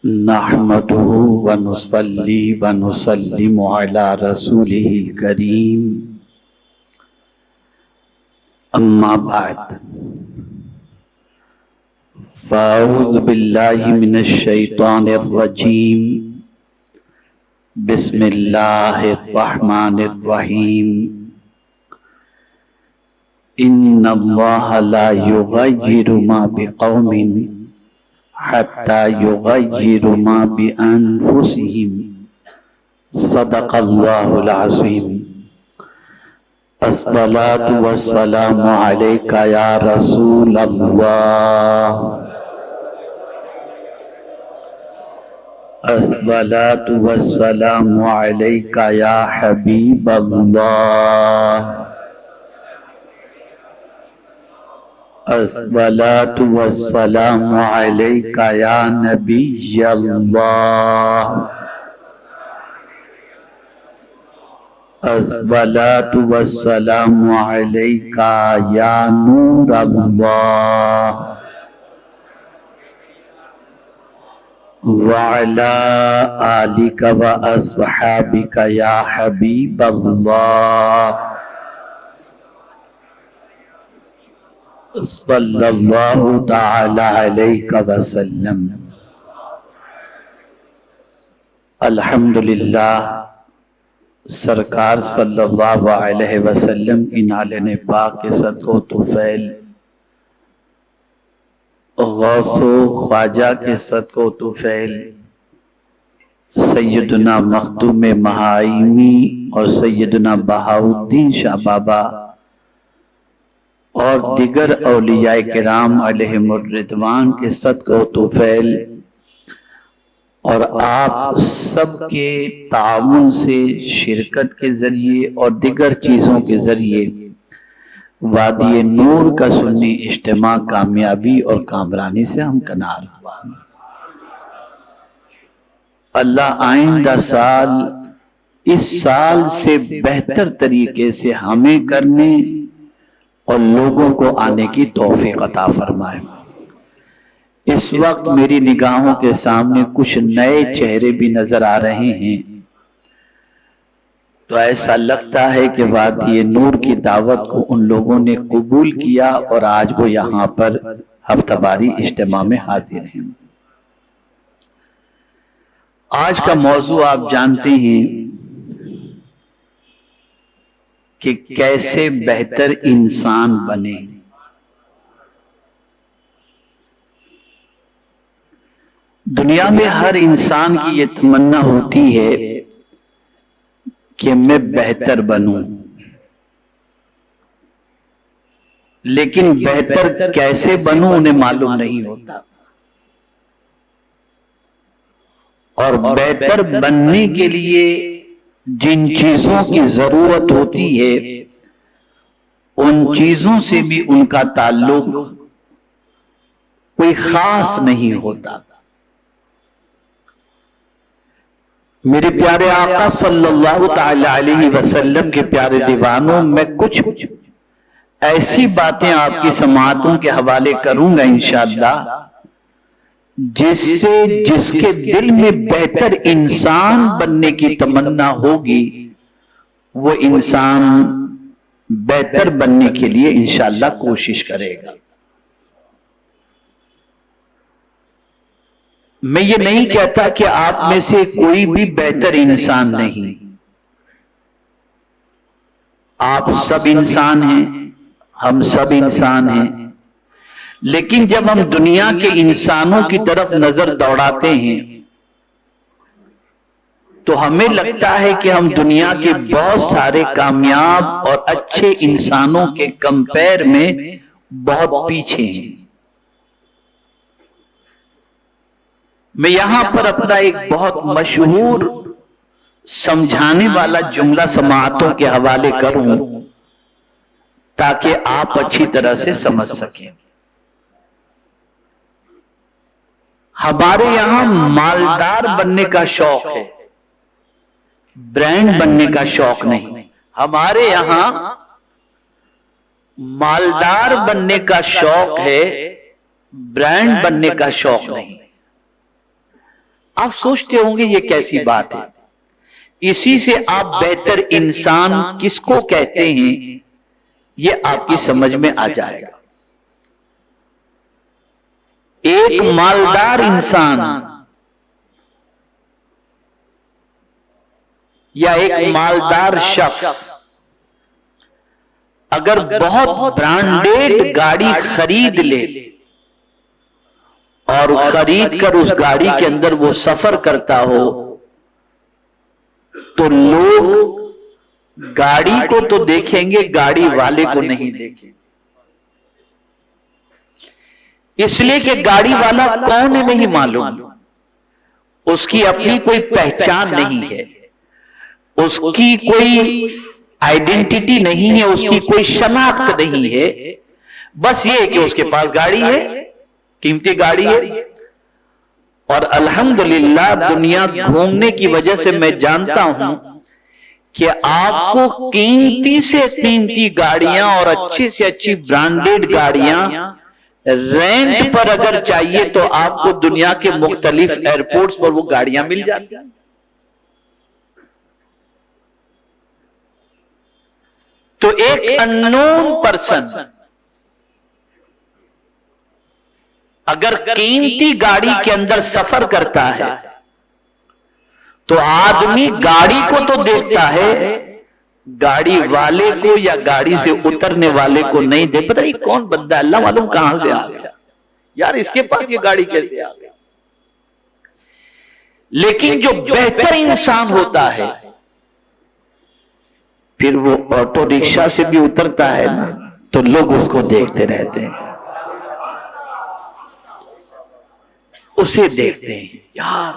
نحمده ونصلي ونسلم على رسوله الكريم أما بعد فأعوذ بالله من الشيطان الرجيم بسم الله الرحمن الرحيم إن الله لا يغير ما بقوم حتى يغيروا ما بأنفسهم صدق الله العظيم الصلاة والسلام عليك يا رسول الله الصلاة والسلام عليك يا حبيب الله الصلاة والسلام عليك يا نبي الله الصلاة والسلام عليك يا نور الله وعلى آلك وأصحابك يا حبيب الله صلی اللہ تعالی علیہ وسلم۔ الحمدللہ سرکار صلی اللہ علیہ وسلم کی نالین پاک کے صدقہ و طفیل، غوث و خواجہ کے صدقہ و طفیل، سیدنا مخدوم مہائمی اور سیدنا بہاؤالدین شاہ بابا اور دیگر اولیاء کرام علیہم الرضوان کے صدقہ و طفیل اور آپ سب کے تعاون سے، شرکت کے ذریعے اور دیگر چیزوں کے ذریعے وادی نور کا سنی اجتماع کامیابی اور کامرانی سے ہمکنار ہوا۔ اللہ آئندہ سال اس سال سے بہتر طریقے سے ہمیں کرنے اور لوگوں کو آنے کی توفیق عطا فرمائے۔ اس وقت میری نگاہوں کے سامنے کچھ نئے چہرے بھی نظر آ رہے ہیں، تو ایسا لگتا ہے کہ وادی نور کی دعوت کو ان لوگوں نے قبول کیا اور آج وہ یہاں پر ہفتہ واری اجتماع میں حاضر ہیں۔ آج کا موضوع آپ جانتے ہیں کہ کیسے بہتر انسان بنے۔ دنیا میں ہر انسان کی یہ تمنا ہوتی ہے کہ میں بہتر بنوں، لیکن بہتر کیسے بنوں انہیں معلوم نہیں ہوتا، اور بہتر بننے کے لیے جن چیزوں کی ضرورت ہوتی ہے ان چیزوں سے بھی ان کا تعلق کوئی خاص نہیں ہوتا۔ میرے پیارے آقا صلی اللہ تعالی علیہ وسلم کے پیارے دیوانوں، میں کچھ ایسی باتیں آپ کی سماعتوں کے حوالے کروں گا انشاءاللہ، جس سے جس کے دل میں بہتر انسان بننے کی تمنا ہوگی وہ انسان بہتر بننے کے لیے انشاءاللہ کوشش کرے گا۔ میں یہ نہیں کہتا کہ آپ میں سے کوئی بھی بہتر انسان نہیں، آپ سب انسان ہیں، ہم سب انسان ہیں، لیکن جب ہم دنیا کے انسانوں کی طرف نظر دوڑاتے ہیں تو ہمیں لگتا ہے کہ ہم دنیا کے بہت سارے کامیاب اور اچھے انسانوں کے کمپیر میں بہت پیچھے ہیں۔ میں یہاں پر اپنا ایک بہت مشہور سمجھانے والا جملہ سماعتوں کے حوالے کروں تاکہ آپ اچھی طرح سے سمجھ سکیں۔ ہمارے یہاں مالدار بننے کا شوق ہے، برانڈ بننے کا شوق نہیں۔ ہمارے یہاں مالدار بننے کا شوق ہے، برانڈ بننے کا شوق نہیں۔ آپ سوچتے ہوں گے یہ کیسی بات ہے؟ اسی سے آپ بہتر انسان کس کو کہتے ہیں یہ آپ کی سمجھ میں آ جائے گا۔ ایک مالدار انسان یا ایک مالدار شخص اگر بہت برانڈیڈ گاڑی خرید لے اور خرید کر اس گاڑی کے اندر وہ سفر کرتا ہو تو لوگ گاڑی کو تو دیکھیں گے، گاڑی والے کو نہیں دیکھیں گے، اس لیے کہ گاڑی والا کون ہے نہیں معلوم، اس کی اپنی کوئی پہچان نہیں ہے، اس کی کوئی آئیڈینٹی نہیں ہے، اس کی کوئی شناخت نہیں ہے، بس یہ کہ اس کے پاس گاڑی ہے، قیمتی گاڑی ہے۔ اور الحمدللہ دنیا گھومنے کی وجہ سے میں جانتا ہوں کہ آپ کو قیمتی سے قیمتی گاڑیاں اور اچھی سے اچھی برانڈیڈ گاڑیاں رینٹ پر اگر چاہیے تو آپ کو دنیا کے مختلف ایئرپورٹس پر وہ گاڑیاں مل جاتی ہیں۔ تو ایک اننون پرسن اگر قیمتی گاڑی کے اندر سفر کرتا ہے تو آدمی گاڑی کو تو دیکھتا ہے، گاڑی والے کو یا گاڑی سے اترنے والے کو نہیں دیکھ، پتہ نہیں کون بندہ ہے، اللہ معلوم کہاں سے آ گیا، یار اس کے پاس یہ گاڑی کیسے آ گیا۔ لیکن جو بہتر انسان ہوتا ہے پھر وہ آٹو رکشہ سے بھی اترتا ہے نا تو لوگ اس کو دیکھتے رہتے ہیں، اسے دیکھتے ہیں، یار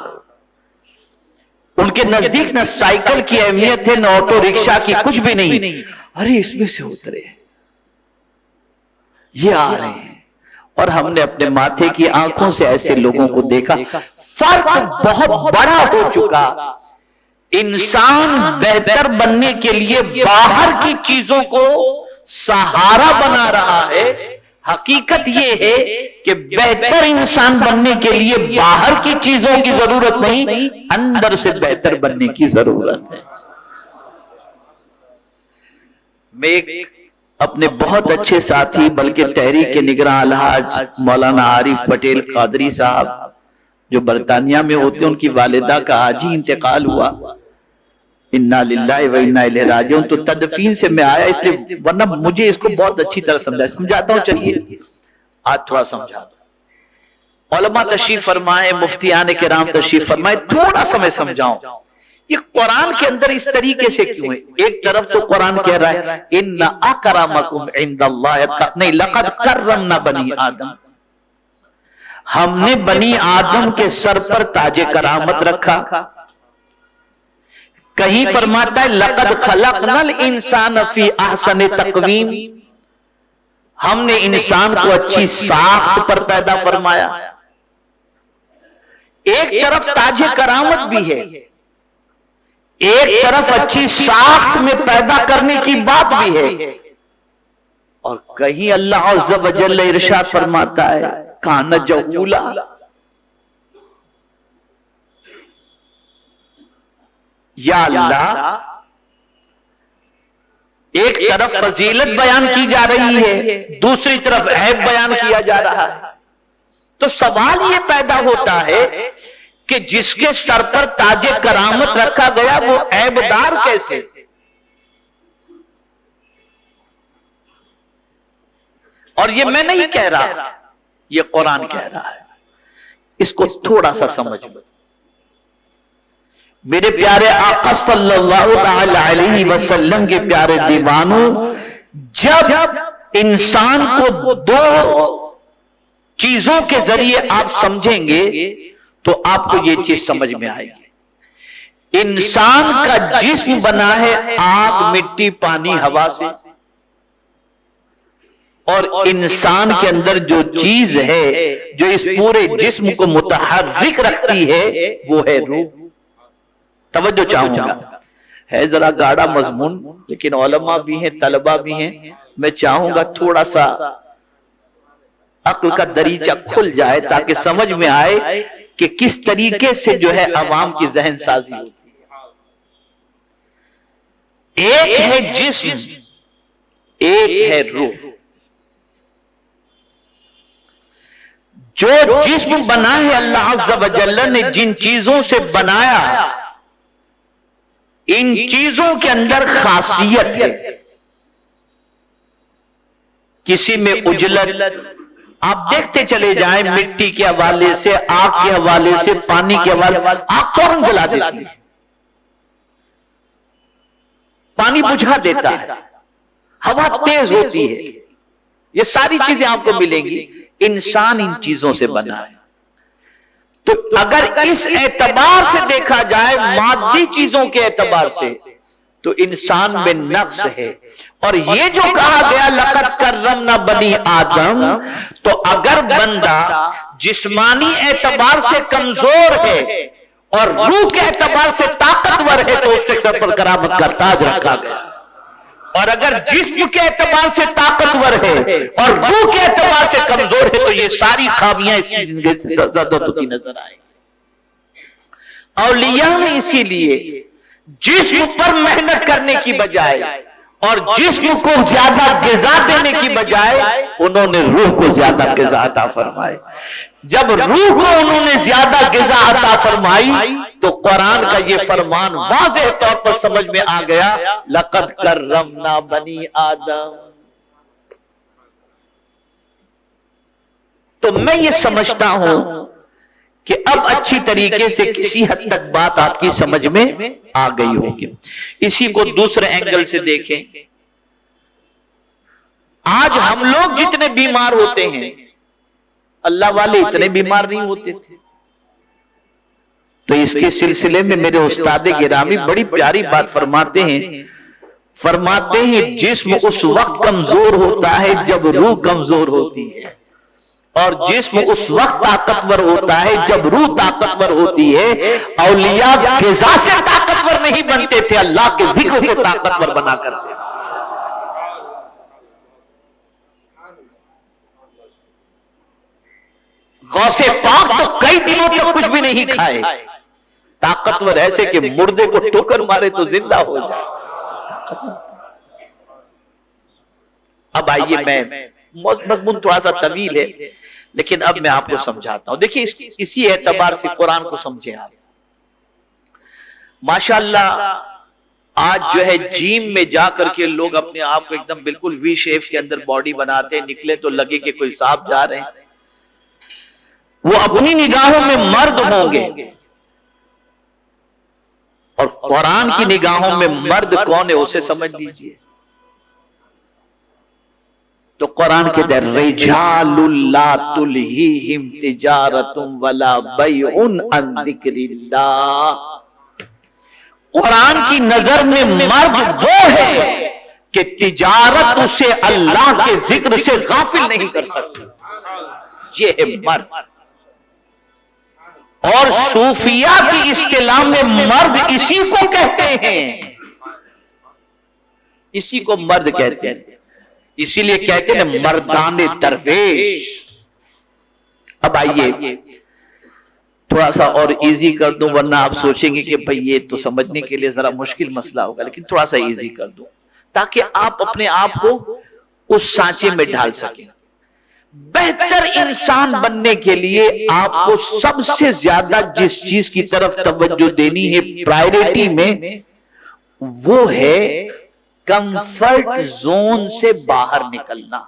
ان کے نزدیک نہ سائیکل کی اہمیت ہے نہ آٹو رکشہ کی، کچھ بھی نہیں، ارے اس میں سے اترے یہ آ رہے ہیں۔ اور ہم نے اپنے ماتھے کی آنکھوں سے ایسے لوگوں کو دیکھا۔ فرق بہت بڑا ہو چکا، انسان بہتر بننے کے لیے باہر کی چیزوں کو سہارا بنا رہا ہے، حقیقت یہ ہے کہ بہتر انسان بننے کے لیے باہر کی چیزوں کی ضرورت نہیں، اندر سے بہتر بننے کی ضرورت ہے۔ میں ایک اپنے بہت اچھے ساتھی بلکہ تحریک کے نگراں الحاج مولانا عارف پٹیل قادری صاحب جو برطانیہ میں ہوتے، ان کی والدہ کا آج ہی انتقال ہوا، انا للہ و انا الیہ راجعون، تو تدفین سے میں آیا، اس لیے ورنہ مجھے اس کو بہت اچھی طرح سمجھاتا ہوں، چلیے آج تھوڑا سمجھا دو۔ علماء تشریف فرمائے، مفتیان کرام تشریف فرمائے، تھوڑا سا میں سمجھاؤں یہ قرآن کے اندر اس طریقے سے کیوں ہے۔ ایک طرف تو قرآن کہہ رہا ہے ان اکرمکم عند اللہ، نہیں لقد کرمنا بنی آدم، ہم نے بنی آدم کے سر پر تاج کرامت رکھا۔ کہیں فرماتا ہے لقد خلقنا الانسان فی احسن تقویم، ہم نے انسان کو اچھی ساخت پر پیدا فرمایا۔ ایک طرف تاج کرامت بھی ہے، ایک طرف اچھی ساخت میں پیدا کرنے کی بات بھی ہے، اور کہیں اللہ عز و جل ارشاد فرماتا ہے کان جہولا، یا اللہ ایک طرف فضیلت بیان کی جا رہی ہے، دوسری طرف عیب بیان کیا جا رہا ہے۔ تو سوال یہ پیدا ہوتا ہے کہ جس کے سر پر تاج کرامت رکھا گیا وہ عیب دار کیسے؟ اور یہ میں نہیں کہہ رہا، یہ قرآن کہہ رہا ہے، اس کو تھوڑا سا سمجھ لو۔ میرے پیارے آقا صلی اللہ تعالی علیہ وسلم کے پیارے دیوانوں، جب انسان کو دو چیزوں کے ذریعے آپ سمجھیں گے تو آپ کو یہ چیز سمجھ میں آئے گی۔ انسان کا جسم بنا ہے آگ، مٹی، پانی، ہوا سے، اور انسان کے اندر جو چیز ہے جو اس پورے جسم کو متحرک رکھتی ہے وہ ہے روح۔ توجہ چاہوں گا، ہے ذرا گاڑا مضمون، لیکن علماء بھی ہیں، طلباء بھی ہیں، میں چاہوں گا تھوڑا سا عقل کا دریچہ کھل جائے تاکہ سمجھ میں آئے کہ کس طریقے سے جو ہے عوام کی ذہن سازی ہوتی ہے۔ ایک ہے جسم، ایک ہے روح۔ جو جسم بنا ہے اللہ عز و جل نے جن چیزوں سے بنایا، ان چیزوں کے اندر خاصیت ہے۔ کسی میں اجلت، آپ دیکھتے چلے جائیں، مٹی کے حوالے سے، آگ کے حوالے سے، پانی کے حوالے سے، آگ فوراً جلا دیتی ہے، پانی بجھا دیتا ہے، ہوا تیز ہوتی ہے، یہ ساری چیزیں آپ کو ملیں گی۔ انسان ان چیزوں سے بنا ہے۔ تو اگر اس اعتبار سے دیکھا جائے، مادی چیزوں کے اعتبار سے، تو انسان میں نقص ہے۔ اور یہ جو کہا گیا لقد کرمنا بنی آدم، تو اگر بندہ جسمانی اعتبار سے کمزور ہے اور روح کے اعتبار سے طاقتور ہے، تو اس سے سر پر کرامت کا تاج رکھا گیا۔ اور اگر جسم کے اعتبار سے طاقتور ہے اور روح کے اعتبار سے کمزور ہے، تو یہ ساری خامیاں اس کی زندگی سے زیادہ ہوتی نظر آئیں۔ اولیاء نے اسی لیے جسم پر محنت کرنے کی بجائے اور جسم کو زیادہ غذا دینے کی بجائے انہوں نے روح کو زیادہ غذا عطا فرمائے۔ جب روح کو انہوں نے زیادہ غذا عطا فرمائی تو قرآن کا یہ فرمان واضح طور پر سمجھ میں آ گیا، لقد کرمنا بنی آدم۔ تو میں یہ سمجھتا ہوں کہ اب اچھی طریقے سے کسی حد تک بات آپ کی سمجھ میں آ گئی ہوگی۔ اسی کو دوسرے اینگل سے دیکھیں، آج ہم لوگ جتنے بیمار ہوتے ہیں، اللہ والے اتنے بیمار نہیں ہوتے تھے۔ تو اس کے سلسلے میں میرے استاد گرامی بڑی پیاری بات فرماتے ہیں جسم اس وقت کمزور ہوتا ہے جب روح کمزور ہوتی ہے، اور جسم اس وقت طاقتور ہوتا ہے جب روح طاقتور ہوتی ہے۔ اولیاء غذا سے طاقتور نہیں بنتے تھے، اللہ کے ذکر سے طاقتور بنا کرتے تھے۔ غوث پاک تو کئی دنوں تک کچھ بھی نہیں کھائے، طاقتور ایسے کہ مردے کو ٹھوکر مارے تو زندہ ہو جائے۔ اب آئیے، میں مضمون تھوڑا سا طویل ہے لیکن اب میں آپ کو سمجھاتا ہوں۔ دیکھیں اسی اعتبار سے قرآن کو سمجھیں آپ۔ ماشاءاللہ آج جو ہے جیم میں جا کر کے لوگ اپنے آپ کو ایک دم بالکل وی شیپ کے اندر باڈی بناتے ہیں، نکلے تو لگے کہ کوئی صاحب جا رہے ہیں۔ وہ اپنی نگاہوں میں مرد ہوں گے اور قرآن کی نگاہوں میں مرد کون ہے اسے سمجھ لیجئے۔ تو قرآن کے در رجال لا تلہیہم تجارت ولا بیع عن ذکر اللہ۔ قرآن کی نظر میں مرد وہ ہے کہ تجارت اسے اللہ کے ذکر سے غافل نہیں کر سکتی، یہ ہے مرد۔ اور صوفیہ کی اصطلاح میں مرد اسی کو کہتے ہیں، اسی کو مرد کہتے ہیں، اسی لیے کہتے ہیں مردان درویش۔ اب آئیے تھوڑا سا اور ایزی کر دوں، ورنہ آپ سوچیں گے کہ بھئی یہ تو سمجھنے کے لیے ذرا مشکل مسئلہ ہوگا، لیکن تھوڑا سا ایزی کر دوں تاکہ آپ اپنے آپ کو اس سانچے میں ڈھال سکیں۔ بہتر انسان بننے کے لیے آپ کو سب سے زیادہ جس چیز کی طرف توجہ دینی ہے پرائیورٹی میں، وہ ہے کمفرٹ زون سے باہر نکلنا۔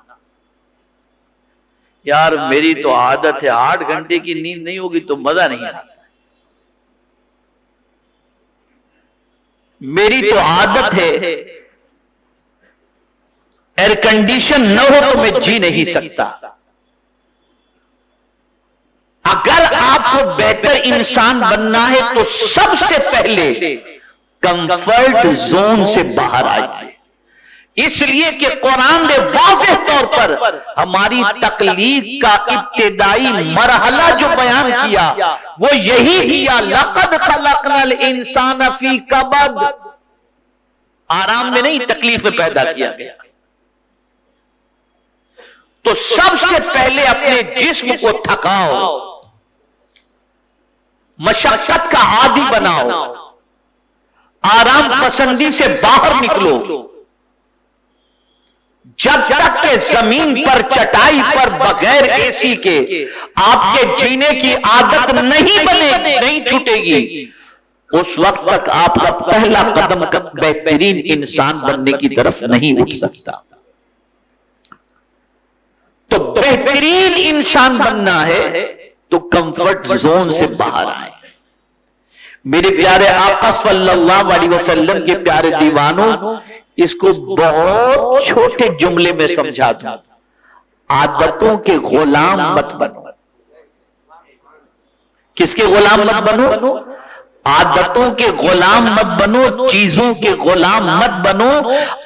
یار میری تو عادت ہے 8 گھنٹے کی نیند نہیں ہوگی تو مزہ نہیں آتا، میری تو عادت ہے ایئر کنڈیشن نہ ہو تو میں جی نہیں سکتا۔ اگر آپ کو بہتر انسان بننا ہے تو سب سے پہلے کمفرٹ زون سے باہر آئیے۔ اس لیے کہ قرآن نے واضح طور پر ہماری تخلیق کا ابتدائی مرحلہ جو بیان کیا وہ یہی کیا، لَقَدْ خَلَقْنَا الْإِنسَانَ فِي كَبَدٍ۔ آرام میں نہیں، تکلیف میں پیدا کیا گیا۔ تو سب سے پہلے اپنے جسم کو تھکاؤ، مشقت کا عادی بناؤ، آرام پسندی سے باہر نکلو، جب تک کہ زمین پر چٹائی پر بغیر اے سی کے آپ کے جینے کی عادت نہیں چھوٹے گی، اس وقت تک آپ کا پہلا قدم بہترین انسان بننے کی طرف نہیں اٹھ سکتا۔ تو بہترین انسان بننا ہے تو کمفرٹ زون سے باہر آئے۔ میرے پیارے آقا صلی اللہ علیہ وسلم کے پیارے دیوانوں، اس کو بہت چھوٹے جملے میں سمجھا دوں، عادتوں کے غلام مت بنو۔ کس کے غلام مت بنو؟ عادتوں کے غلام مت بنو، چیزوں کے غلام مت بنو۔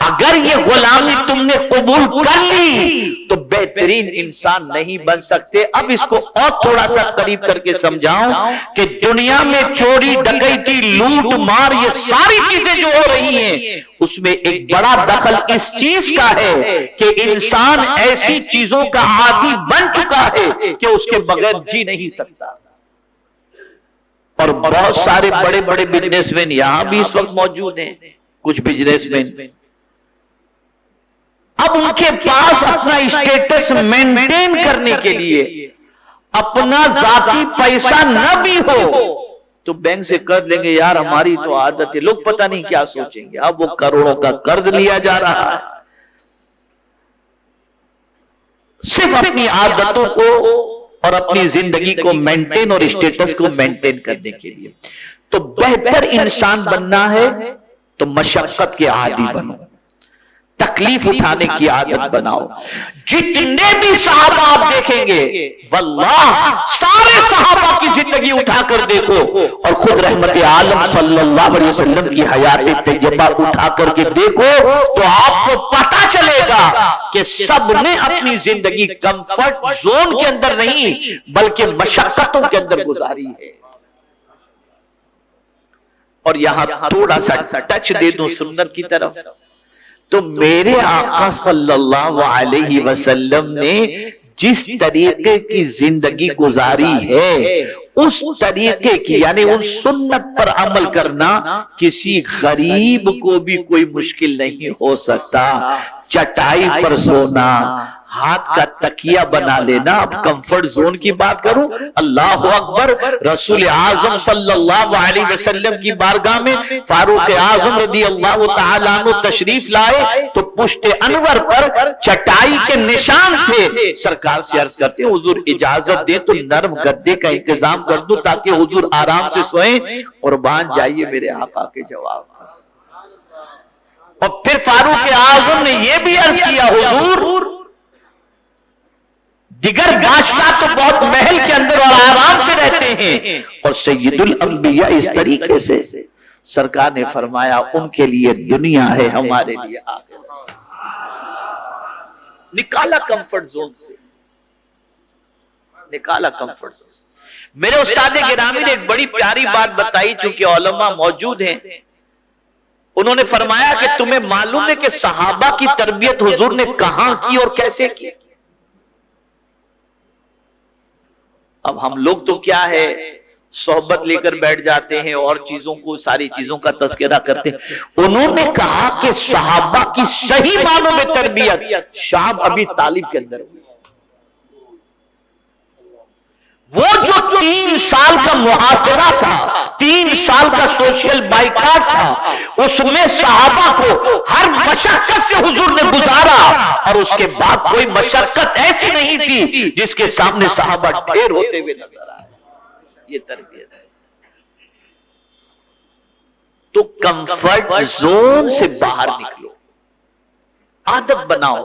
اگر یہ غلامی تم نے قبول کر لی تو بہترین انسان نہیں بن سکتے۔ اب اس کو اور تھوڑا سا قریب کر کے سمجھاؤں کہ دنیا میں چوری، ڈکیتی، لوٹ مار، یہ ساری چیزیں جو ہو رہی ہیں، اس میں ایک بڑا دخل اس چیز کا ہے کہ انسان ایسی چیزوں کا عادی بن چکا ہے کہ اس کے بغیر جی نہیں سکتا۔ اور بہت سارے بڑے بڑے بزنس مین یہاں بھی اس وقت موجود ہیں، کچھ بزنس مین، اب ان کے پاس اپنا اسٹیٹس مینٹین کرنے کے لیے اپنا ذاتی پیسہ نہ بھی ہو تو بینک سے قرض لیں گے۔ یار ہماری تو عادت ہے، لوگ پتہ نہیں کیا سوچیں گے۔ اب وہ کروڑوں کا قرض لیا جا رہا ہے صرف اپنی عادتوں کو اور اپنی زندگی کو مینٹین اور اسٹیٹس کو مینٹین کرنے کے لیے۔ تو بہتر انسان بننا ہے تو مشقت کے عادی بنو، تکلیف اٹھانے کی عادت بناؤ۔ جتنے بھی صحابہ آپ دیکھیں گے، واللہ سارے صحابہ کی زندگی اٹھا کر دیکھو اور خود رحمت عالم صلی اللہ علیہ وسلم کی حیات طیبہ اٹھا کر کے دیکھو تو آپ کو پتہ چلے گا کہ سب نے اپنی زندگی کمفرٹ زون کے اندر نہیں بلکہ مشقتوں کے اندر گزاری ہے۔ اور یہاں تھوڑا سا ٹچ دے دوں سنت کی طرف، تو میرے آقا صلی اللہ علیہ وسلم نے جس طریقے کی زندگی گزاری ہے، اس طریقے کی یعنی ان سنت پر عمل کرنا کسی غریب کو بھی کوئی مشکل نہیں ہو سکتا۔ چٹائی پر سونا، ہاتھ کا تکیہ بنا لینا، اب کمفرٹ زون کی بات کروں، اللہ اکبر، رسول اعظم صلی اللہ علیہ وسلم کی بارگاہ میں فاروق اعظم رضی اللہ تعالیٰ عنہ تشریف لائے تو پشت انور پر چٹائی کے نشان تھے۔ سرکار سے عرض کرتے ہیں حضور اجازت دیں تو نرم گدے کا انتظام کر دوں تاکہ حضور آرام سے سوئیں۔ قربان جائیے میرے آقا کے جواب۔ اور پھر فاروق اعظم نے یہ بھی عرض کیا حضور دیگر بادشاہ تو بہت محل کے اندر اور آرام سے رہتے ہیں اور سید الانبیاء اس طریقے سے۔ سرکار نے فرمایا ان کے لیے دنیا ہے، ہمارے لیے آخرت۔ نکالا کمفرٹ زون سے، نکالا کمفرٹ زون سے۔ میرے استاد گرامی نے ایک بڑی پیاری بات بتائی، چونکہ علماء موجود ہیں، انہوں نے فرمایا کہ تمہیں معلوم ہے کہ صحابہ کی تربیت حضور نے کہاں کی اور کیسے کی؟ اب ہم لوگ تو کیا ہے صحبت لے کر بیٹھ جاتے ہیں اور چیزوں کو، ساری چیزوں کا تذکرہ کرتے ہیں۔ انہوں نے کہا کہ صحابہ کی صحیح معنوں میں تربیت شام ابی طالب کے اندر ہوئی۔ وہ جو 3 سال کا محاصرہ تھا، 3 سال کا سوشل بائیکاٹ تھا، اس میں صحابہ کو ہر مشقت سے حضور نے گزارا اور اس کے بعد کوئی مشقت ایسی نہیں تھی جس کے سامنے صحابہ ڈھیر ہوتے ہوئے نظر آئے۔ یہ تربیت ہے۔ تو کمفرٹ زون سے باہر نکلو، عادت بناؤ۔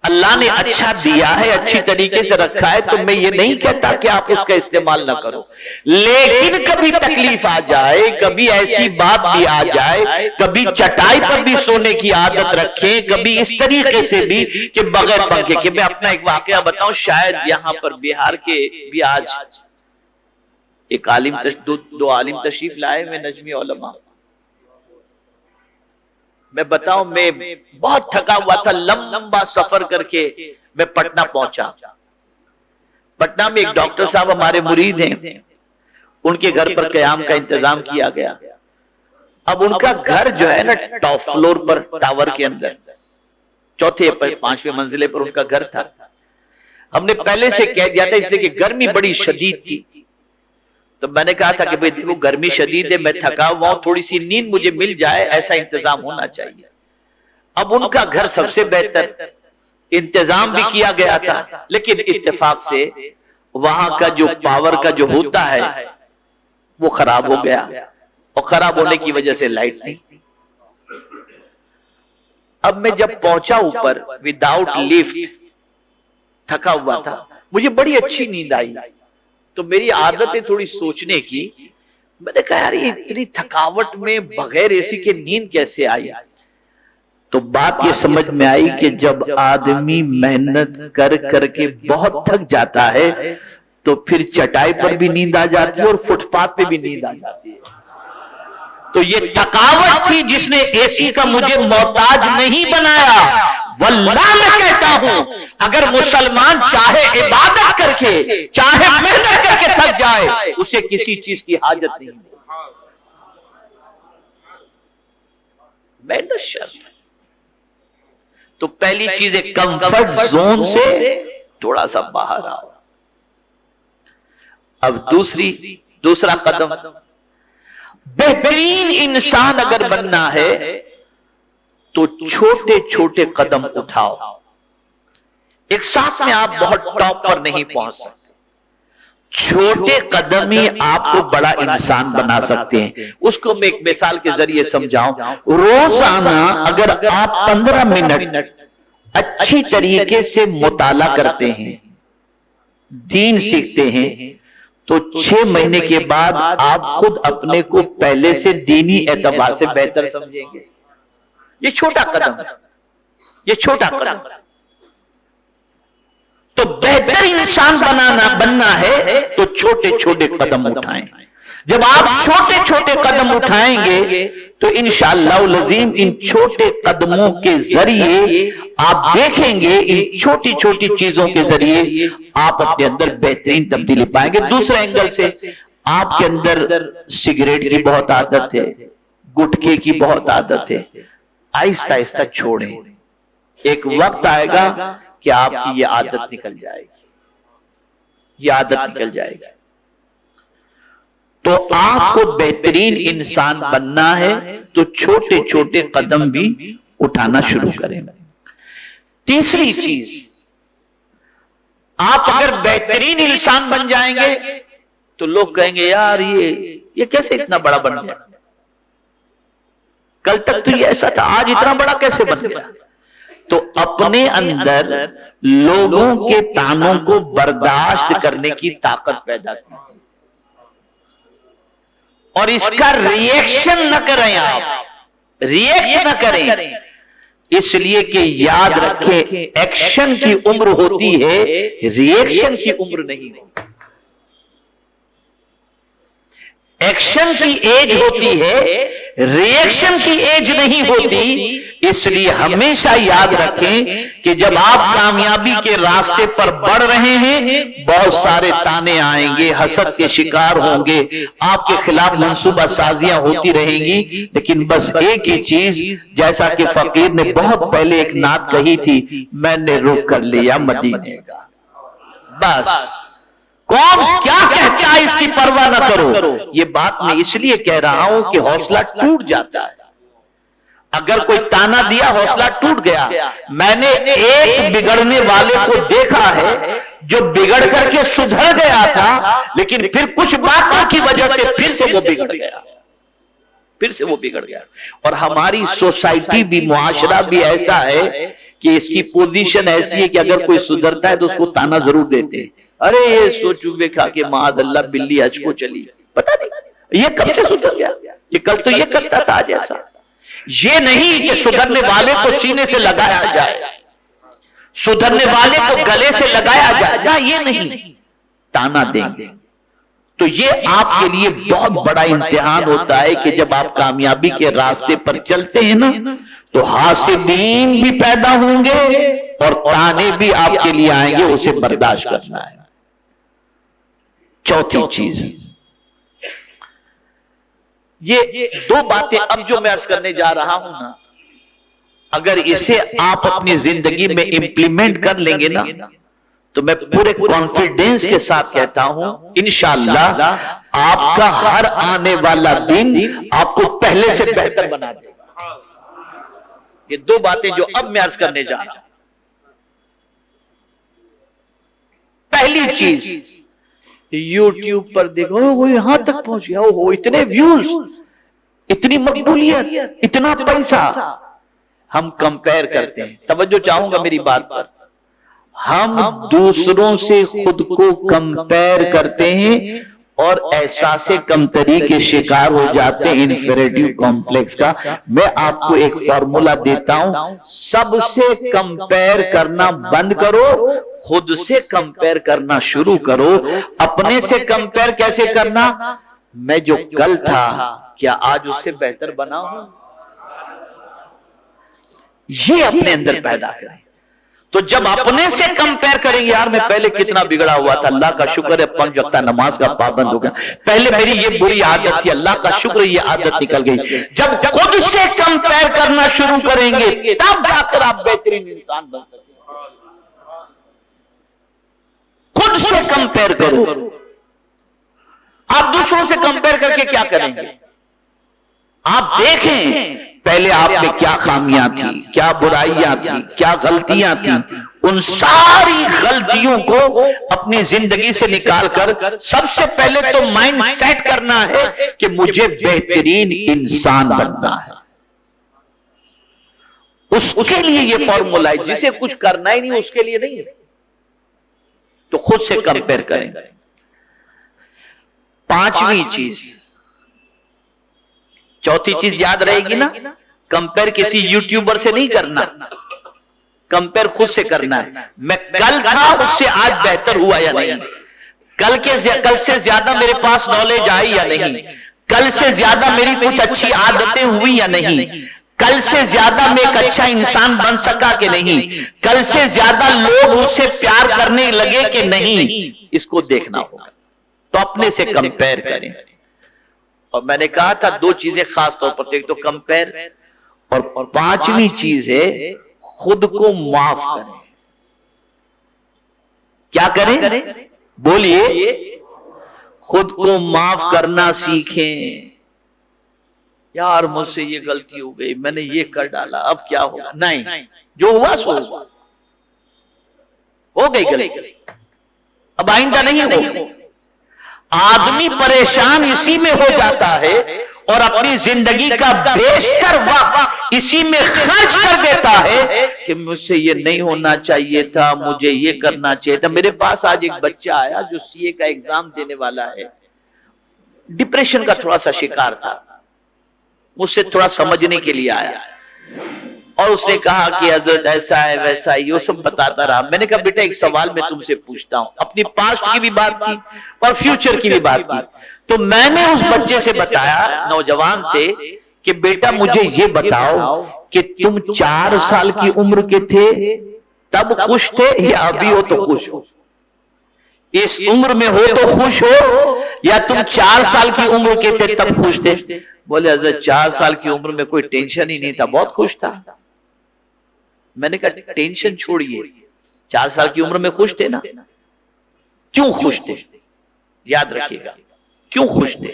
اللہ نے اچھا دیا ہے، اچھی طریقے سے رکھا ہے، تو میں یہ نہیں کہتا کہ آپ اس کا استعمال نہ کرو، لیکن کبھی تکلیف آ جائے، کبھی ایسی بات بھی آ جائے، کبھی چٹائی پر بھی سونے کی عادت رکھیں، کبھی اس طریقے سے بھی کہ بغیر پنکھے کے۔ میں اپنا ایک واقعہ بتاؤں، شاید یہاں پر بہار کے بھی آج ایک عالم دو عالم تشریف لائے میں نجمی علماء۔ میں بتاؤں، میں بہت تھکا ہوا تھا، لمبا سفر کر کے میں پٹنہ پہنچا۔ پٹنہ میں ایک ڈاکٹر صاحب ہمارے مرید ہیں، ان کے گھر پر قیام کا انتظام کیا گیا. اب ان کا گھر جو ہے نا ٹاپ فلور پر ٹاور کے اندر چوتھے پر 5ویں منزلے پر ان کا گھر تھا. ہم نے پہلے سے کہہ دیا تھا اس لیے کہ گرمی بڑی شدید تھی. تو میں نے کہا تھا کہ بھئی دیکھو گرمی شدید ہے, میں تھکا ہوا ہوں, تھوڑی سی نیند مجھے مل جائے, ایسا انتظام ہونا چاہیے. اب ان کا گھر سب سے بہتر, انتظام بھی کیا گیا تھا, لیکن اتفاق سے وہاں کا جو پاور کا جو ہوتا ہے وہ خراب ہو گیا, اور خراب ہونے کی وجہ سے لائٹ نہیں. اب میں جب پہنچا اوپر وداؤٹ لفٹ, تھکا ہوا تھا, مجھے بڑی اچھی نیند آئی. تو میری عادت ہے تھوڑی سوچنے کی. میں نے کہا یار اتنی تھکاوٹ میں بغیر اے سی کے نیند کیسے آئی. تو بات یہ سمجھ میں آئی کہ جب آدمی محنت کر کر کے بہت تھک جاتا ہے تو پھر چٹائی پر بھی نیند آ جاتی ہے اور فٹ پاتھ پہ بھی نیند آ جاتی ہے. تو یہ تھکاوٹ تھی جس نے اے سی کا مجھے محتاج نہیں بنایا. واللہ میں کہتا ہوں اگر مسلمان چاہے عبادت کر کے, چاہے محنت کر کے تھک جائے, اسے کسی چیز کی حاجت نہیں. محنت شرط. تو پہلی چیز ہے کمفرٹ زون سے تھوڑا سا باہر آؤ. اب دوسرا قدم, بہترین انسان اگر بننا ہے تو چھوٹے چھوٹے قدم اٹھاؤ. ایک ساتھ میں آپ بہت ٹاپ پر نہیں پہنچ سکتے. چھوٹے قدم ہی آپ کو بڑا انسان بنا سکتے ہیں. اس کو میں ایک مثال کے ذریعے سمجھاؤں. روزانہ اگر آپ 15 منٹ اچھی طریقے سے مطالعہ کرتے ہیں, دین سیکھتے ہیں, تو 6 مہینے کے بعد آپ خود اپنے کو پہلے سے دینی اعتبار سے بہتر سمجھیں گے. یہ چھوٹا قدم, یہ چھوٹا قدم. تو بہتر انسان بننا ہے تو چھوٹے چھوٹے قدم اٹھائیں. جب آپ چھوٹے چھوٹے قدم اٹھائیں گے تو انشاءاللہ العظیم ان چھوٹے قدموں کے ذریعے آپ دیکھیں گے, ان چھوٹی چھوٹی چیزوں کے ذریعے آپ اپنے اندر بہترین تبدیلی پائیں گے. دوسرے اینگل سے آپ کے اندر سگریٹ کی بہت عادت ہے, گٹکے کی بہت عادت ہے, آہستہ آہستہ چھوڑیں. ایک وقت آئے گا کہ آپ کی یہ عادت نکل جائے گی, یہ عادت نکل جائے گی. تو آپ کو بہترین انسان بننا ہے تو چھوٹے چھوٹے قدم بھی اٹھانا شروع کریں. تیسری چیز, آپ اگر بہترین انسان بن جائیں گے تو لوگ کہیں گے یار یہ کیسے اتنا بڑا بن گیا, کل تک تو یہ ایسا تھا, آج اتنا بڑا کیسے بن گیا. تو اپنے اندر لوگوں کے طعنوں کو برداشت کرنے کی طاقت پیدا کی اور اس کا ریئیکشن نہ کریں. آپ ریئیکٹ نہ کریں, اس لیے کہ یاد رکھیں ایکشن کی عمر ہوتی ہے, ریئیکشن کی عمر نہیں ہوتی. ایکشن کی ایج ہوتی ہے, ریئیکشن کی ایج نہیں ہوتی. اس لیے ہمیشہ یاد رکھیں کہ جب آپ کامیابی کے راستے پر بڑھ رہے ہیں بہت سارے طعنے آئیں گے, حسد کے شکار ہوں گے, آپ کے خلاف منصوبہ سازیاں ہوتی رہیں گی, لیکن بس ایک ہی چیز, جیسا کہ فقیر نے بہت پہلے ایک نعت کہی تھی, میں نے رخ کر لیا مدینے کا. بس کون کیا کہتا ہے اس کی پرواہ نہ کرو. یہ بات میں اس لیے کہہ رہا ہوں کہ حوصلہ ٹوٹ جاتا ہے. اگر کوئی تانا دیا حوصلہ ٹوٹ گیا. میں نے ایک بگڑنے والے کو دیکھا ہے جو بگڑ کر کے سدھر گیا تھا, لیکن پھر کچھ باتوں کی وجہ سے پھر سے وہ بگڑ گیا, پھر سے وہ بگڑ گیا. اور ہماری سوسائٹی بھی, معاشرہ بھی ایسا ہے کہ اس کی پوزیشن ایسی ہے کہ اگر کوئی سدھرتا ہے تو اس کو تانا ضرور دیتے ہیں. ارے یہ سوچو بے کھا کے معاذ اللہ بلی حج کو چلی, پتہ نہیں یہ کب سے سدھر گیا, یہ کل تو یہ کرتا تھا آج ایسا. یہ نہیں کہ سدھرنے والے کو سینے سے لگایا جائے, سدھرنے والے کو گلے سے لگایا جائے, یہ نہیں, تانا دیں گے. تو یہ آپ کے لیے بہت بڑا امتحان ہوتا ہے کہ جب آپ کامیابی کے راستے پر چلتے ہیں نا تو حاسدین بھی پیدا ہوں گے اور تانے بھی آپ کے لیے آئیں گے, اسے برداشت کرنا ہے. چوتھی چیز, یہ دو باتیں اب جو میں عرض کرنے جا رہا ہوں نا، اگر اسے آپ اپنی زندگی میں امپلیمنٹ کر لیں گے نا تو میں پورے کانفیڈنس کے ساتھ کہتا ہوں انشاءاللہ آپ کا ہر آنے والا دن آپ کو پہلے سے بہتر بنا دے گا۔ یہ دو باتیں جو اب میں عرض کرنے جا رہا ہوں۔ پہلی چیز، یوٹیوب پر دیکھو وہ یہاں تک پہنچ گیا، وہ اتنے ویوز، اتنی مقبولیت، اتنا پیسہ۔ ہم کمپیر کرتے ہیں، توجہ چاہوں گا میری بات پر، ہم دوسروں سے خود کو کمپیر کرتے ہیں اور احساس کمتری کے شکار ہو جاتے ہیں، انفیریٹی کمپلیکس کا۔ میں آپ کو ایک فارمولا دیتا ہوں، سب سے کمپیر کرنا بند کرو، خود سے کمپیر کرنا شروع کرو۔ اپنے سے کمپیر کیسے کرنا؟ میں جو کل تھا کیا آج اس سے بہتر بنا ہوں؟ یہ اپنے اندر پیدا کریں۔ تو جب اپنے سے کمپیر کریں گے، یار میں پہلے کتنا بگڑا ہوا تھا، اللہ کا شکر ہے 5 وقتہ نماز کا پابند ہو گیا، پہلے میری یہ بری عادت تھی، اللہ کا شکر ہے یہ عادت نکل گئی۔ جب خود سے کمپیر کرنا شروع کریں گے تب جا کر آپ بہترین انسان بن سکیں گے۔ خود سے کمپیر کرو۔ آپ دوسروں سے کمپیر کر کے کیا کریں گے؟ آپ دیکھیں پہلے آپ میں کیا خامیاں تھیں، کیا برائیاں تھیں، کیا غلطیاں تھیں، ان ساری غلطیوں کو اپنی زندگی سے نکال کر سب سے پہلے تو مائنڈ سیٹ کرنا ہے کہ مجھے بہترین انسان بننا ہے۔ اس کے لیے یہ فارمولا ہے، جسے کچھ کرنا ہی نہیں اس کے لیے نہیں ہے، تو خود سے کمپیر کریں۔ پانچویں چیز، چوتھی چیز یاد رہے گی نا، کمپیر کسی یوٹیوبر سے نہیں کرنا، کمپیر خود سے کرنا ہے۔ میں کل تھا اس سے آج بہتر ہوا یا نہیں، کل سے زیادہ میرے پاس نالج آئی یا نہیں، کل سے زیادہ میری کچھ اچھی عادتیں ہوئی یا نہیں، کل سے زیادہ میں ایک اچھا انسان بن سکا کہ نہیں، کل سے زیادہ لوگ مجھ سے پیار کرنے لگے کہ نہیں، اس کو دیکھنا ہوگا۔ تو اپنے سے کمپیر کریں۔ اور میں نے کہا تھا دو چیزیں خاص طور پر، ایک تو کمپیر، اور پانچویں چیز ہے خود کو معاف کریں۔ کیا کریں؟ بولیے، خود کو معاف کرنا سیکھیں۔ یار مجھ سے یہ غلطی ہو گئی، میں نے یہ کر ڈالا، اب کیا ہوگا؟ نہیں، جو ہوا سو ہوا، ہو گئی غلطی، اب آئندہ نہیں ہوگی۔ آدمی پریشان اسی میں ہو جاتا ہے اور اپنی زندگی کا بیشتر وقت اسی میں خرچ کر دیتا ہے کہ مجھ سے یہ نہیں ہونا چاہیے تھا، مجھے یہ کرنا چاہیے تھا۔ میرے پاس آج ایک بچہ آیا جو سی اے کا ایگزام دینے والا ہے، ڈپریشن کا تھوڑا سا شکار تھا، مجھ سے تھوڑا سمجھنے کے لیے آیا اور اس نے کہا کہ حضرت ایسا ہے ویسا ہے، یہ سب بتاتا رہا۔ میں نے کہا بیٹا ایک سوال میں تم سے پوچھتا ہوں، اپنی پاسٹ کی بھی بات کی اور فیوچر کی بھی بات کی۔ تو میں نے اس بچے سے بتایا، نوجوان سے، کہ بیٹا مجھے یہ بتاؤ کہ تم 4 سال کی عمر کے تھے تب خوش تھے یا ابھی ہو تو خوش ہو؟ اس عمر میں ہو تو خوش ہو یا تم 4 سال کی عمر کے تھے تب خوش تھے؟ بولے حضرت 4 سال کی عمر میں کوئی ٹینشن ہی نہیں تھا، بہت خوش تھا۔ میں نے کہا ٹینشن چھوڑیے، 4 سال کی عمر میں خوش تھے نا؟ کیوں خوش تھے؟ یاد رکھیے گا، کیوں خوش تھے؟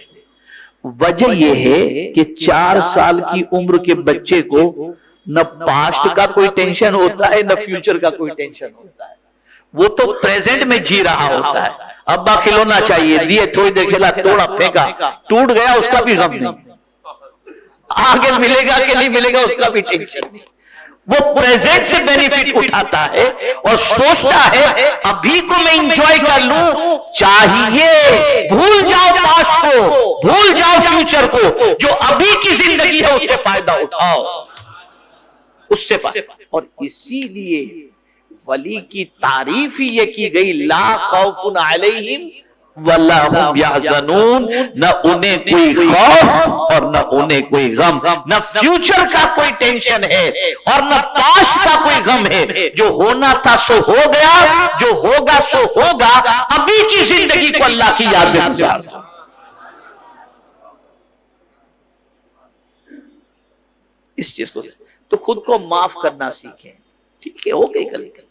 وجہ یہ ہے کہ 4 سال کی عمر کے بچے کو نہ پاسٹ کا کوئی ٹینشن ہوتا ہے نہ فیوچر کا کوئی ٹینشن ہوتا ہے، وہ تو پریزنٹ میں جی رہا ہوتا ہے۔ ابا کھلونا چاہیے، دیے تھوڑی دیر کھیلا، توڑا پھینکا، ٹوٹ گیا، اس کا بھی غم نہیں، آگے ملے گا کہ نہیں ملے گا اس کا بھی ٹینشن نہیں۔ وہ پریزنٹ سے بینیفٹ اٹھاتا ہے اور سوچتا ہے ابھی کو میں انجوائے کر لوں، چاہیے بھول جاؤ پاسٹ کو، بھول جاؤ فیوچر کو، جو ابھی کی زندگی ہے اس سے فائدہ اٹھاؤ، اس سے فائدہ۔ اور اسی لیے ولی کی تعریف ہی یہ کی گئی، لا خوف علیہم ولا هم یحزنون، نہ انہیں کوئی خوف اور نہ انہیں کوئی غم، نہ فیوچر کا کوئی ٹینشن ہے اور نہ پاسٹ کا کوئی غم ہے۔ جو ہونا تھا سو ہو گیا، جو ہوگا سو ہوگا، ابھی کی زندگی کو اللہ کی یاد میں گزار۔ اس چیز کو تو خود کو معاف کرنا سیکھیں. ٹھیک ہے، ہو گئی غلطی،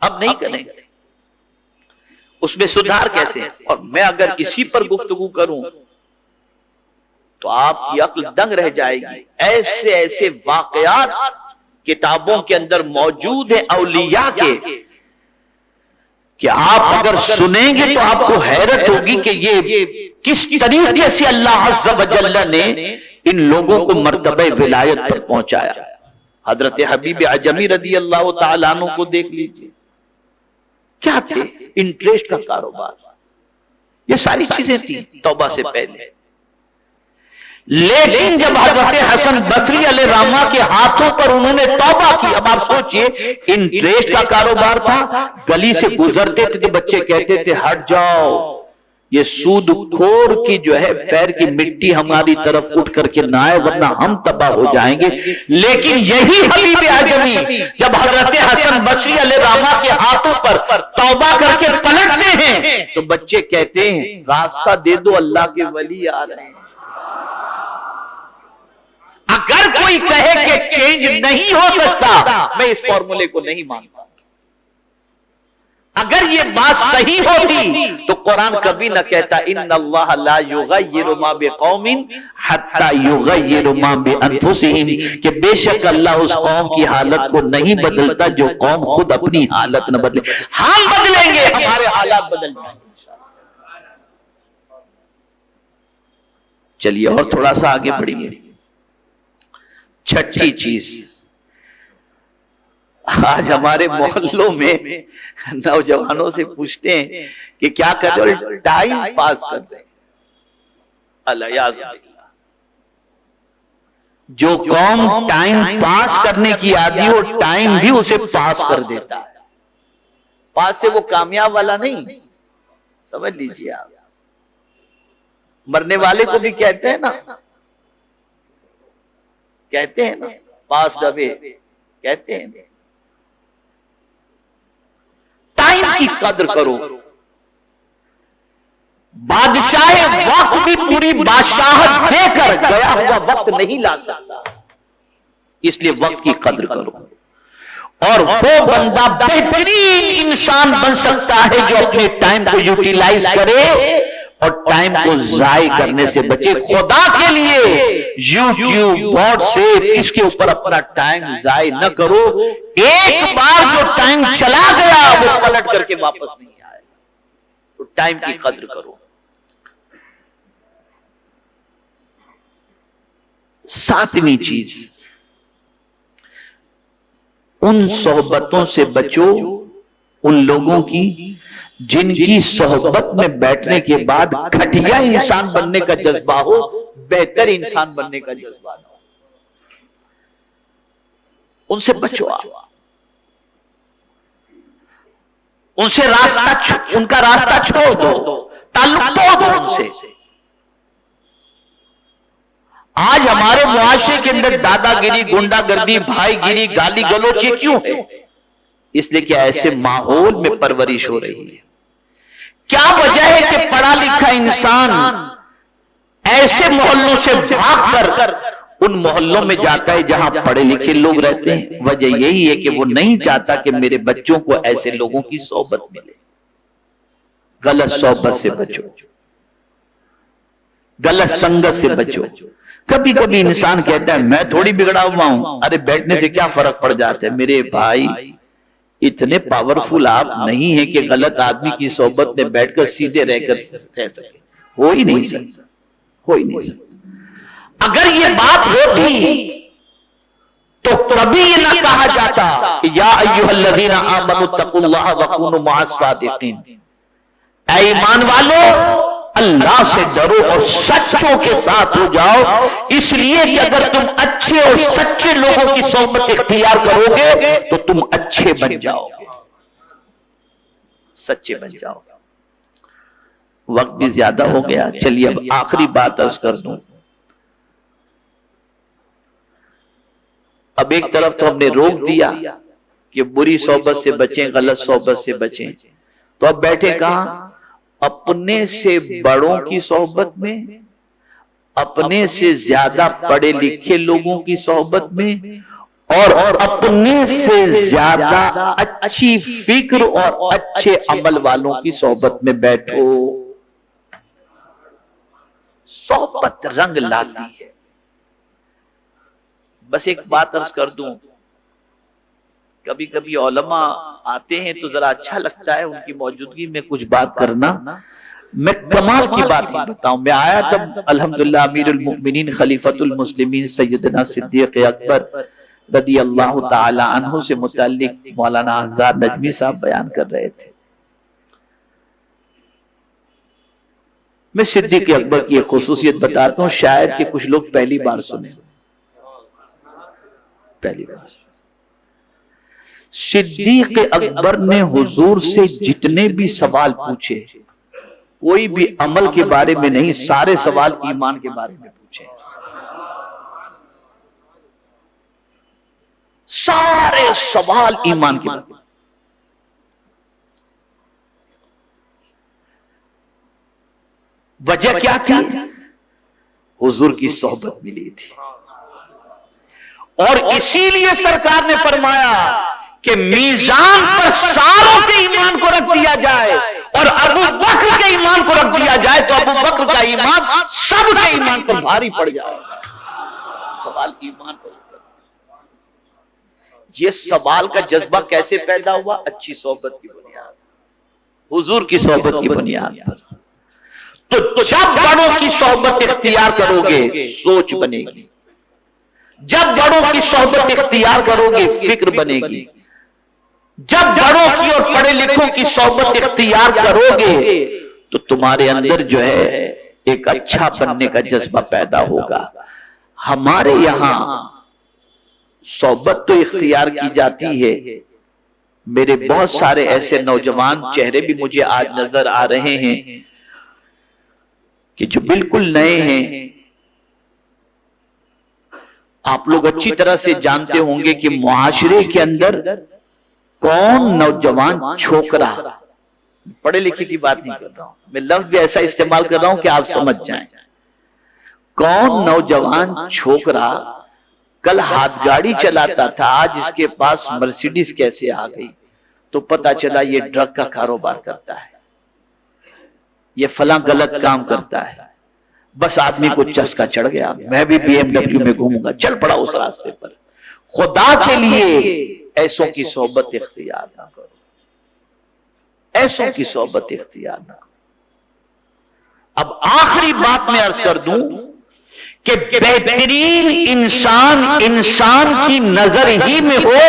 اب نہیں کریں گے. اس میں سدھار کیسے؟ اور میں اگر اسی پر گفتگو کروں تو آپ کی عقل دنگ رہ جائے گی. ایسے ایسے واقعات کتابوں کے اندر موجود ہیں اولیاء کے کہ آپ اگر سنیں گے تو آپ کو حیرت ہوگی کہ یہ کس طریقے سے اللہ عز و جل نے ان لوگوں کو مرتبہ ولایت پر پہنچایا. حضرت حبیب عجمی رضی اللہ تعالیٰ عنہ کو دیکھ لیجئے، کیا تھے؟ انٹریسٹ کا کاروبار، یہ ساری چیزیں تھیں توبہ سے پہلے. لیکن جب حضرت حسن بصری علیہ رحمہ کے ہاتھوں پر انہوں نے توبہ کی، اب آپ سوچئے انٹریسٹ کا کاروبار تھا، گلی سے گزرتے تھے تو بچے کہتے تھے ہٹ جاؤ، یہ سود خور کی جو ہے پیر کی مٹی ہماری طرف اٹھ کر کے نہ آئے ورنہ ہم تباہ ہو جائیں گے. لیکن یہی حبیب اعظمی جب حضرت حسن بصری علیہ رحمہ کے ہاتھوں پر توبہ کر کے پلٹتے ہیں تو بچے کہتے ہیں راستہ دے دو، اللہ کے ولی آ رہے ہیں. اگر کوئی کہے کہ چینج نہیں ہو سکتا، میں اس فارمولے کو نہیں مانتا. اگر یہ بات صحیح ہوتی تو قرآن کبھی نہ کہتا ان اللہ لا یغیر ما بقوم حتی یغیر ما بانفسہم، کہ بے شک اللہ اس قوم کی حالت کو نہیں بدلتا جو قوم خود اپنی حالت نہ بدلے. ہم بدلیں گے، ہمارے حالات بدل جائیں گے. چلیے اور تھوڑا سا آگے بڑھیے. چھٹی چیز، آج ہمارے محلوں میں نوجوانوں سے پوچھتے ہیں کہ کیا کرتے ہو؟ ٹائم پاس کرتے ہیں. الیاذ باللہ. جو قوم ٹائم پاس کرنے کی عادی ہو ٹائم بھی اسے پاس کر دیتا ہے. پاس سے وہ کامیاب والا نہیں، سمجھ لیجئے آپ. مرنے والے کو بھی کہتے ہیں نا، کہتے ہیں نا پاس ڈبے، کہتے ہیں. ٹائم کی قدر کرو. بادشاہ وقت بھی پوری بادشاہت دے کر گیا ہوا وقت نہیں لا سکتا، اس لیے وقت کی قدر کرو. اور وہ بندہ بہترین انسان بن سکتا ہے جو اپنے ٹائم کو یوٹیلائز کرے اور ٹائم کو ضائع کرنے سے بچے. خدا کے لیے یوٹیوب، واٹس ایپ، اس کے اوپر اپنا ٹائم ضائع نہ کرو. ایک بار جو ٹائم چلا گیا وہ پلٹ کر کے واپس نہیں آئے. تو ٹائم کی قدر کرو. ساتویں چیز، ان صحبتوں سے بچو، ان لوگوں کی جن کی صحبت میں بیٹھنے کے بعد گھٹیا انسان بننے کا جذبہ ہو، بہتر انسان بننے کا جذبہ ہو. ان سے بچو آپ. ان سے ان کا راستہ چھوڑ دو، تعلق توڑ دو ان سے. آج ہمارے معاشرے کے اندر دادا گیری، گنڈا گردی، بھائی گیری، گالی گلوچ یہ کیوں ہے؟ اس لیے کہ ایسے ماحول میں پرورش ہو رہی ہے. کیا وجہ ہے کہ پڑھا لکھا انسان ایسے محلوں سے بھاگ کر ان محلوں میں جاتا ہے جہاں پڑھے لکھے لوگ رہتے ہیں؟ وجہ یہی ہے کہ وہ نہیں چاہتا کہ میرے بچوں کو ایسے لوگوں کی صحبت ملے. غلط صحبت سے بچو، غلط سنگت سے بچو. کبھی کبھی انسان کہتا ہے میں تھوڑی بگڑا ہوا ہوں، ارے بیٹھنے سے کیا فرق پڑ جاتا ہے. میرے بھائی اتنے پاورفل آپ نہیں ہیں کہ غلط آدمی کی صحبت میں بیٹھ کر سیدھے رہ کر رہ سکے. ہو ہی نہیں سکتا، ہو ہی نہیں سکتا. اگر یہ بات ہوتی تو کبھی یہ نہ کہا جاتا کہ یا ایھا الذین آمنوا اتقوا اللہ وکونوا مع الصادقین. اے ایمان والو اللہ سے ڈرو اور سچوں کے ساتھ ہو جاؤ. اس لیے کہ اگر تم اچھے اور سچے لوگوں کی صحبت اختیار کرو گے تو تم اچھے بن جاؤ گے، سچے بن جاؤ گے. وقت بھی زیادہ ہو گیا، چلیے اب آخری بات عرض کر دوں. اب ایک طرف تو ہم نے روک دیا کہ بری صحبت سے بچیں، غلط صحبت سے بچیں، تو اب بیٹھے کہاں؟ اپنے سے بڑوں کی صحبت میں، اپنے سے زیادہ پڑھے لکھے لوگوں کی صحبت میں اور اپنے سے زیادہ اچھی فکر اور اچھے عمل والوں کی صحبت میں بیٹھو. صحبت رنگ لاتی ہے. بس ایک بات عرض کر دوں، کبھی کبھی علماء آتے ہیں تو ذرا اچھا لگتا ہے ان کی موجودگی میں کچھ بات کرنا. میں کمال کی بات ہی بتاؤں، میں آیا تب الحمدللہ امیر المؤمنین خلیفۃ المسلمین سیدنا صدیق اکبر رضی اللہ تعالی عنہ سے متعلق مولانا حزار نجمی صاحب بیان کر رہے تھے. میں صدیق اکبر کی ایک خصوصیت بتاتا ہوں، شاید کہ کچھ لوگ پہلی بار سنیں. پہلی بار صدیق اکبر نے حضور سے جتنے بھی سوال پوچھے، کوئی بھی عمل کے بارے میں نہیں، سارے سوال ایمان کے بارے میں پوچھے. سارے سوال ایمان کے بارے میں. وجہ کیا تھی؟ حضور کی صحبت ملی تھی. اور اسی لیے سرکار نے فرمایا کہ میزان پر ساروں کے ایمان کو رکھ دیا جائے اور ابو بکر کے ایمان کو رکھ دیا جائے تو ابو بکر کا ایمان سب کے ایمان پر بھاری پڑ جائے. سوال ایمان پر. یہ سوال کا جذبہ کیسے پیدا ہوا؟ اچھی صحبت کی بنیاد، حضور کی صحبت کی بنیاد پر. تو جب بڑوں کی صحبت اختیار کرو گے سوچ بنے گی، جب بڑوں کی صحبت اختیار کرو گے فکر بنے گی، جب بڑوں کی اور پڑھے لکھوں کی صحبت اختیار کرو گے تو تمہارے اندر جو ہے ایک اچھا بننے کا جذبہ پیدا ہوگا. ہمارے یہاں صحبت تو اختیار کی جاتی ہے. میرے بہت سارے ایسے نوجوان چہرے بھی مجھے آج نظر آ رہے ہیں کہ جو بالکل نئے ہیں. آپ لوگ اچھی طرح سے جانتے ہوں گے کہ معاشرے کے اندر کون نوجوان چھوکرا، پڑھے لکھے کی بات نہیں کر رہا ہوں، میں لفظ بھی ایسا استعمال کر رہا ہوں کہ آپ سمجھ جائیں. کون نوجوان چھوکرا کل ہاتھ گاڑی چلاتا تھا، آج اس کے پاس مرسیڈیز کیسے آ گئی؟ تو پتا چلا یہ ڈرگ کا کاروبار کرتا ہے، یہ فلاں غلط کام کرتا ہے. بس آدمی کو چسکا چڑھ گیا، میں بھی بی ایم ڈبلیو میں گھوموں گا، چل پڑا اس راستے پر. خدا کے لیے ایسوں کی صحبت اختیار نہ کرو، ایسوں کی صحبت اختیار نہ کرو. اب آخری بات میں عرض کر دوں کہ بہترین انسان کی نظر ہی میں ہو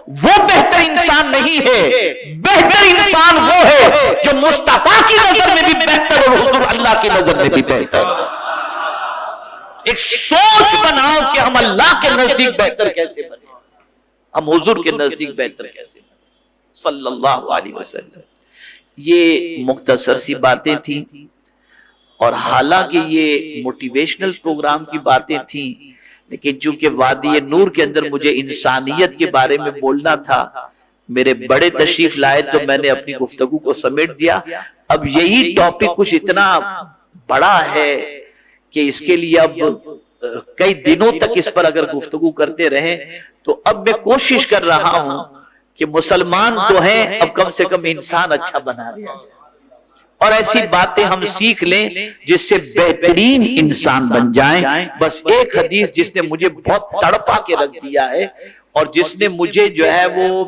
وہ بہتر انسان نہیں ہے. بہتر انسان وہ ہے جو مصطفیٰ کی نظر میں بھی بہتر اور حضور اللہ کی نظر میں بھی بہتر. ایک سوچ بناؤ کہ ہم اللہ کے نزدیک بہتر کیسے بنے، ہم حضور کے نزدیک بہتر کیسے بنے صلی اللہ علیہ وسلم. یہ مختصر سی باتیں تھیں، اور حالانکہ یہ موٹیویشنل پروگرام کی باتیں تھیں، لیکن چونکہ وادی نور کے اندر مجھے انسانیت کے بارے میں بولنا تھا، میرے بڑے تشریف لائے تو میں نے اپنی گفتگو کو سمیٹ دیا. اب یہی ٹاپک کچھ اتنا بڑا ہے کہ اس کے لیے اب کئی دنوں تک اس پر اگر گفتگو کرتے رہیں تو اب میں کوشش کر رہا ہوں کہ مسلمان تو ہیں، اب کم سے کم انسان اچھا بنا لیا جائے اور ایسی باتیں ہم سیکھ لیں جس سے بہترین انسان بن جائیں. بس ایک حدیث جس نے مجھے بہت تڑپا کے رکھ دیا ہے اور جس نے مجھے جو ہے وہ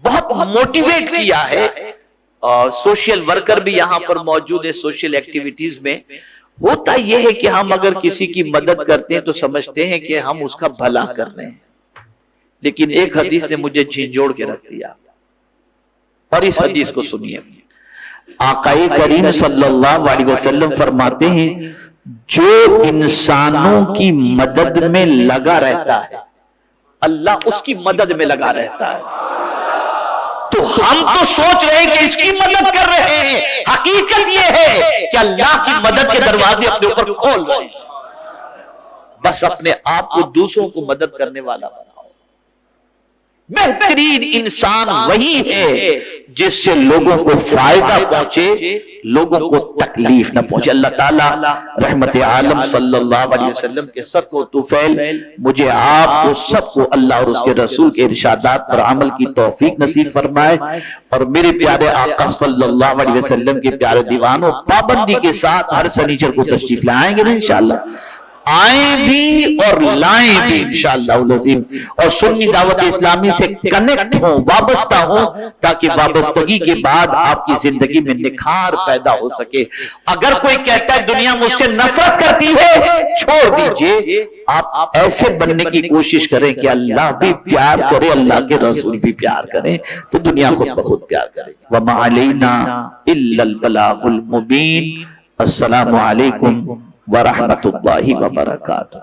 بہت موٹیویٹ کیا ہے، سوشل ورکر بھی یہاں پر موجود ہے سوشل ایکٹیویٹیز میں. ہوتا یہ ہے کہ ہم اگر کسی کی مدد کرتے ہیں تو سمجھتے ہیں کہ ہم اس کا بھلا کر رہے ہیں، لیکن ایک حدیث نے مجھے جھنجھوڑ کے رکھ دیا، اور اس حدیث کو سنیے. آقا کریم صلی اللہ علیہ وسلم فرماتے ہیں جو انسانوں کی مدد میں لگا رہتا ہے اللہ اس کی مدد میں لگا رہتا ہے. تو ہم تو سوچ رہے ہیں کہ اس کی مدد کر رہے ہیں، حقیقت یہ ہے کہ اللہ کی مدد کے دروازے اپنے اوپر کھول رہے ہیں. بس اپنے آپ کو دوسروں کو مدد کرنے والا بناؤ، بہترین انسان وہی ہے جس سے لوگوں کو فائدہ پہنچے، لوگوں کو تکلیف نہ پہنچے۔ اللہ تعالیٰ رحمت عالم صلی اللہ علیہ وسلم کے صدق و طفیل مجھے آپ کو سب کو اللہ اور اس کے رسول کے ارشادات پر عمل کی توفیق نصیب فرمائے، اور میرے پیارے آقا صلی اللہ علیہ وسلم کے پیارے دیوانوں پابندی کے ساتھ ہر سنیچر کو تشریف لائیں گے نا انشاءاللہ، آئیں بھی اور لائیں بھی انشاءاللہ العظیم، اور سنی دعوت اسلامی سے کنیکٹ ہوں، وابستہ ہوں، تاکہ وابستگی کے بعد آپ کی زندگی میں نکھار پیدا ہو سکے۔ اگر کوئی کہتا ہے دنیا مجھ سے نفرت کرتی ہے، چھوڑ دیجئے، آپ ایسے بننے کی کوشش کریں کہ اللہ بھی پیار کرے، اللہ کے رسول بھی پیار کریں، تو دنیا خود بخود پیار کرے گی۔ وَمَا عَلَيْنَا إِلَّا الْبَلَاغُ الْمُبِينُ۔ السلام علیکم ورحمۃ اللہ وبرکاتہ۔